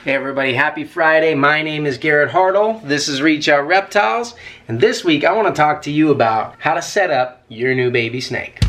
Hey everybody, happy Friday. My name is Garrett Hartle. This is Out Reptiles. And this week I want to talk to you about how to set up your new baby snake.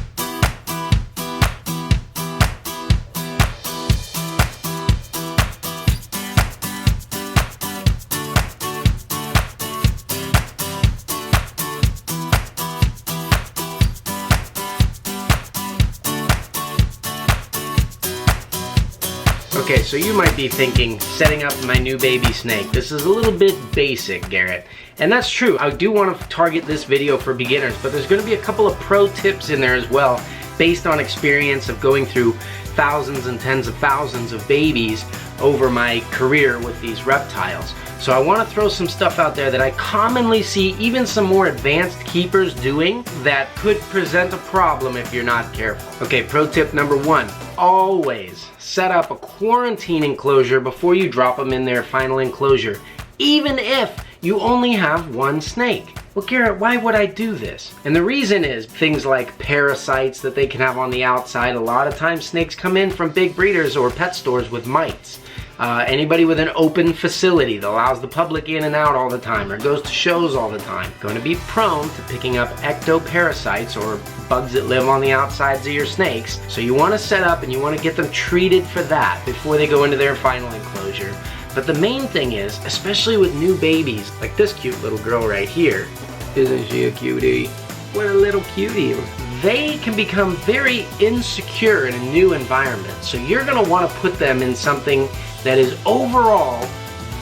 Okay, so you might be thinking, setting up my new baby snake, this is a little bit basic, Garrett. And that's true. I do want to target this video for beginners, but there's going to be a couple of pro tips in there as well, based on experience of going through thousands and tens of thousands of babies over my career with these reptiles. So I want to throw some stuff out there that I commonly see even some more advanced keepers doing that could present a problem if you're not careful. Okay, pro tip number one, always set up a quarantine enclosure before you drop them in their final enclosure, even if you only have one snake. Well, Garrett, why would I do this? And the reason is things like parasites that they can have on the outside. A lot of times snakes come in from big breeders or pet stores with mites. Anybody with an open facility that allows the public in and out all the time or goes to shows all the time, going to be prone to picking up ectoparasites or bugs that live on the outsides of your snakes. So you want to set up and you want to get them treated for that before they go into their final enclosure. But the main thing is, especially with new babies, like this cute little girl right here, isn't she a cutie? What a little cutie. They can become very insecure in a new environment. So you're going to want to put them in something that is overall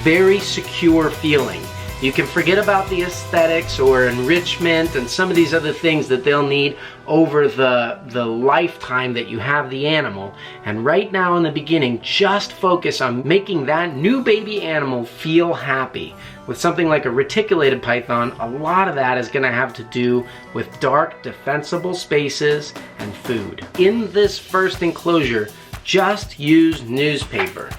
very secure feeling. You can forget about the aesthetics or enrichment and some of these other things that they'll need over the lifetime that you have the animal. And right now in the beginning, just focus on making that new baby animal feel happy. With something like a reticulated python, a lot of that is going to have to do with dark, defensible spaces and food. In this first enclosure, just use newspaper.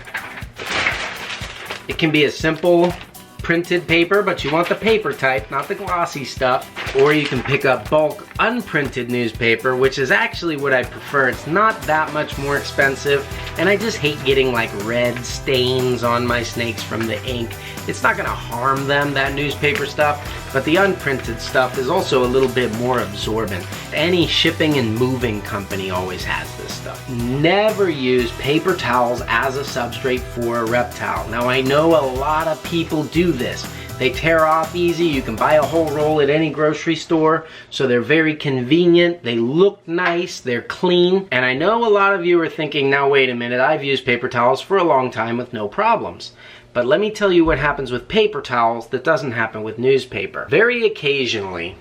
It can be a simple printed paper, but you want the paper type, not the glossy stuff. Or you can pick up bulk unprinted newspaper, which is actually what I prefer. It's not that much more expensive, and I just hate getting like red stains on my snakes from the ink. It's not gonna harm them, that newspaper stuff, but the unprinted stuff is also a little bit more absorbent. Any shipping and moving company always has this stuff. Never use paper towels as a substrate for a reptile. Now I know a lot of people do this. They tear off easy. You can buy a whole roll at any grocery store, so they're very convenient. They look nice, they're clean. And I know a lot of you are thinking, now wait a minute, I've used paper towels for a long time with no problems. But let me tell you what happens with paper towels that doesn't happen with newspaper. Very occasionally,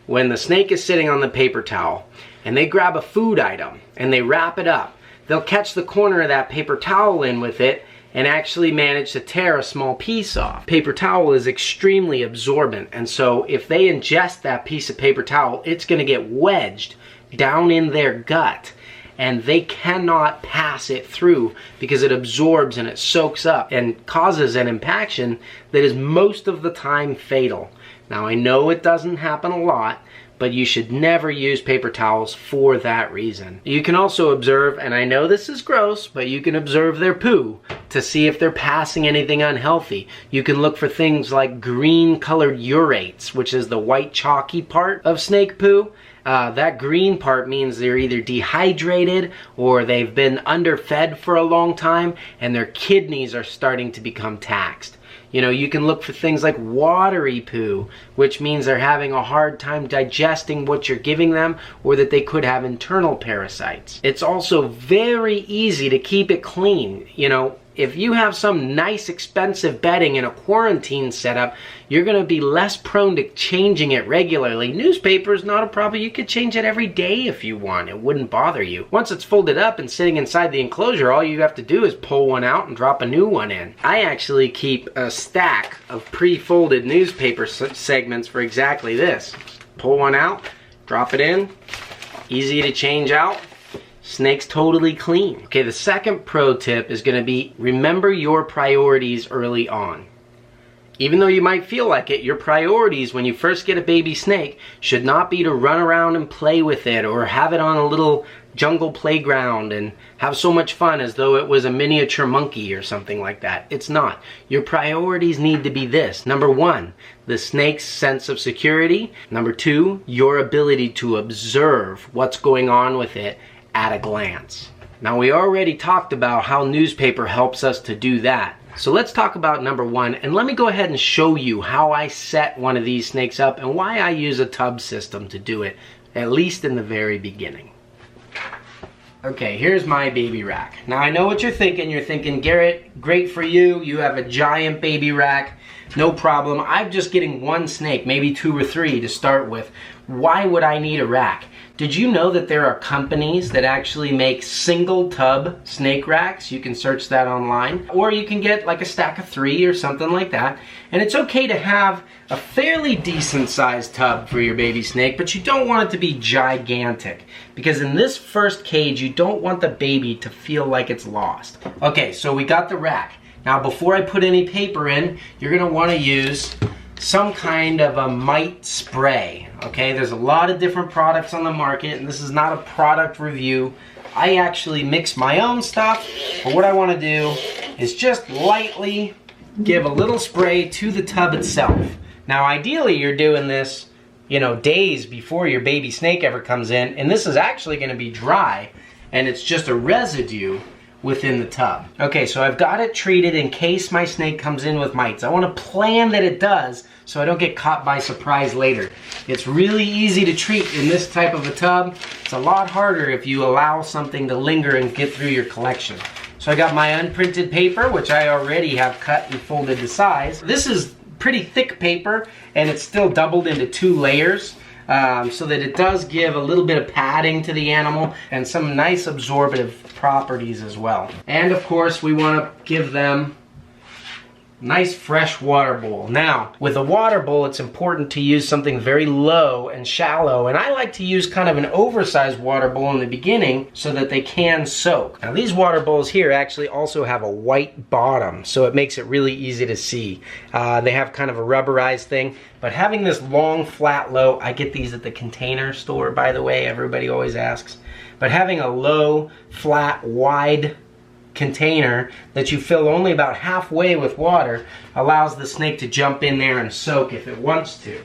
when the snake is sitting on the paper towel and they grab a food item and they wrap it up, they'll catch the corner of that paper towel in with it and actually manage to tear a small piece off. Paper towel is extremely absorbent, and so if they ingest that piece of paper towel, it's going to get wedged down in their gut, and they cannot pass it through because it absorbs and it soaks up and causes an impaction that is most of the time fatal. Now I know it doesn't happen a lot, but you should never use paper towels for that reason. You can also observe, and I know this is gross, but you can observe their poo to see if they're passing anything unhealthy. You can look for things like green colored urates, which is the white chalky part of snake poo. That green part means they're either dehydrated or they've been underfed for a long time and their kidneys are starting to become taxed. You know, you can look for things like watery poo, which means they're having a hard time digesting what you're giving them, or that they could have internal parasites. It's also very easy to keep it clean. You know, if you have some nice expensive bedding in a quarantine setup, you're going to be less prone to changing it regularly. Newspaper is not a problem. You could change it every day if you want. It wouldn't bother you. Once it's folded up and sitting inside the enclosure, all you have to do is pull one out and drop a new one in. I actually keep a stack of pre-folded newspaper segments for exactly this. Pull one out, drop it in, easy to change out. Snake's totally clean. Okay, the second pro tip is going to be remember your priorities early on. Even though you might feel like it, your priorities when you first get a baby snake should not be to run around and play with it or have it on a little jungle playground and have so much fun as though it was a miniature monkey or something like that. It's not. Your priorities need to be this. Number one, the snake's sense of security. Number two, your ability to observe what's going on with it at a glance. Now, we already talked about how newspaper helps us to do that. So let's talk about number one, and let me go ahead and show you how I set one of these snakes up and why I use a tub system to do it, at least in the very beginning. Okay, here's my baby rack. Now I know what you're thinking. You're thinking, Garrett, great for you. You have a giant baby rack. No problem. I'm just getting one snake, maybe 2 or 3 to start with. Why would I need a rack? Did you know that there are companies that actually make single tub snake racks? You can search that online. Or you can get like a stack of 3 or something like that. And it's okay to have a fairly decent sized tub for your baby snake, but you don't want it to be gigantic. Because in this first cage, you don't want the baby to feel like it's lost. Okay, so we got the rack. Now before I put any paper in, you're gonna wanna use some kind of a mite spray. Okay, there's a lot of different products on the market, and this is not a product review. I actually mix my own stuff, but what I want to do is just lightly give a little spray to the tub itself. Now ideally you're doing this, you know, days before your baby snake ever comes in, and this is actually going to be dry, and it's just a residue within the tub. Okay, so I've got it treated in case my snake comes in with mites. I want to plan that it does so I don't get caught by surprise later. It's really easy to treat in this type of a tub. It's a lot harder if you allow something to linger and get through your collection. So I got my unprinted paper, which I already have cut and folded to size. This is pretty thick paper, and it's still doubled into 2 layers. So that it does give a little bit of padding to the animal and some nice absorptive properties as well. And of course we want to give them nice fresh water bowl. Now with a water bowl, it's important to use something very low and shallow, and I like to use kind of an oversized water bowl in the beginning so that they can soak. Now these water bowls here actually also have a white bottom, so it makes it really easy to see. They have kind of a rubberized thing, but having this long flat low, I get these at the Container Store, by the way, everybody always asks, but having a low flat wide container that you fill only about halfway with water allows the snake to jump in there and soak if it wants to.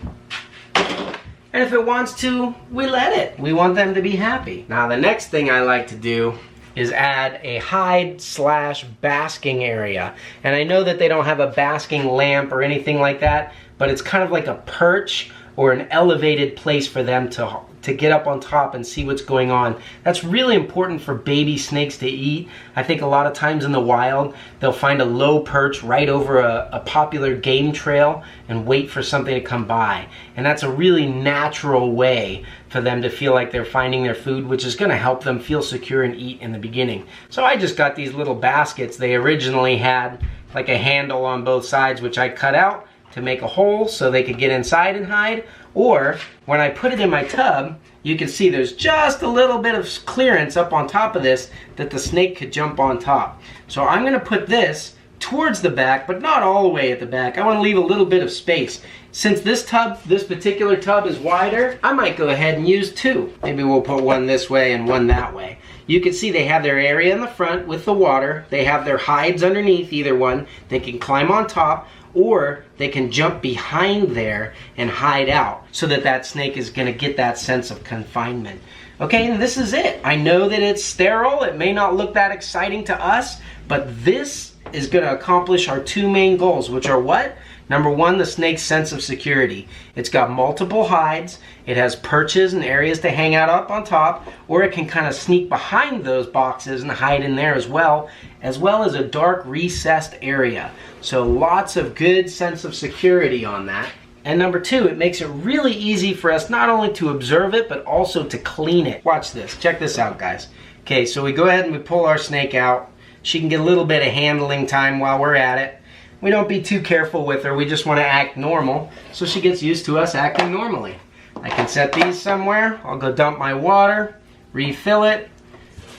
And if it wants to, we let it. We want them to be happy. Now the next thing I like to do is add a hide/basking area. And I know that they don't have a basking lamp or anything like that, but it's kind of like a perch or an elevated place for them to get up on top and see what's going on. That's really important for baby snakes to eat. I think a lot of times in the wild, they'll find a low perch right over a popular game trail and wait for something to come by. And that's a really natural way for them to feel like they're finding their food, which is gonna help them feel secure and eat in the beginning. So I just got these little baskets. They originally had like a handle on both sides, which I cut out to make a hole so they could get inside and hide. Or when I put it in my tub, you can see there's just a little bit of clearance up on top of this that the snake could jump on top. So I'm gonna put this towards the back, but not all the way at the back. I wanna leave a little bit of space. Since this particular tub is wider, I might go ahead and use 2. Maybe we'll put one this way and one that way. You can see they have their area in the front with the water. They have their hides underneath either one. They can climb on top, or they can jump behind there and hide out so that that snake is going to get that sense of confinement. Okay, and this is it. I know that it's sterile. It may not look that exciting to us, but this is going to accomplish our 2 main goals, which are what? Number 1, the snake's sense of security. It's got multiple hides. It has perches and areas to hang out up on top, or it can kind of sneak behind those boxes and hide in there as well as a dark recessed area. So lots of good sense of security on that. And number 2, it makes it really easy for us not only to observe it, but also to clean it. Watch this. Check this out, guys. Okay, so we go ahead and we pull our snake out. She can get a little bit of handling time while we're at it. We don't be too careful with her. We just want to act normal, so she gets used to us acting normally. I can set these somewhere. I'll go dump my water, refill it,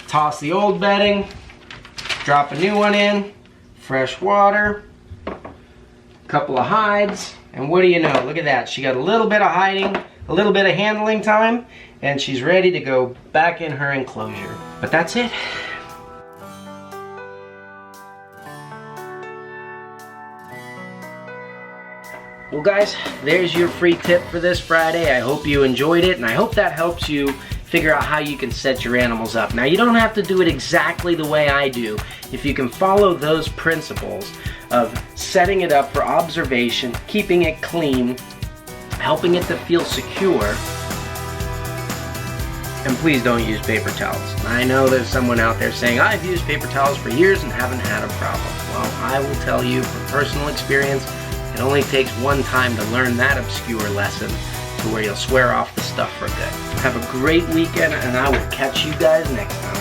toss the old bedding, drop a new one in, fresh water, a couple of hides, and what do you know? Look at that. She got a little bit of hiding, a little bit of handling time, and she's ready to go back in her enclosure. But that's it. Well guys, there's your free tip for this Friday. I hope you enjoyed it, and I hope that helps you figure out how you can set your animals up. Now, you don't have to do it exactly the way I do. If you can follow those principles of setting it up for observation, keeping it clean, helping it to feel secure, and please don't use paper towels. I know there's someone out there saying, I've used paper towels for years and haven't had a problem. Well, I will tell you from personal experience, it only takes one time to learn that obscure lesson to where you'll swear off the stuff for good. Have a great weekend, and I will catch you guys next time.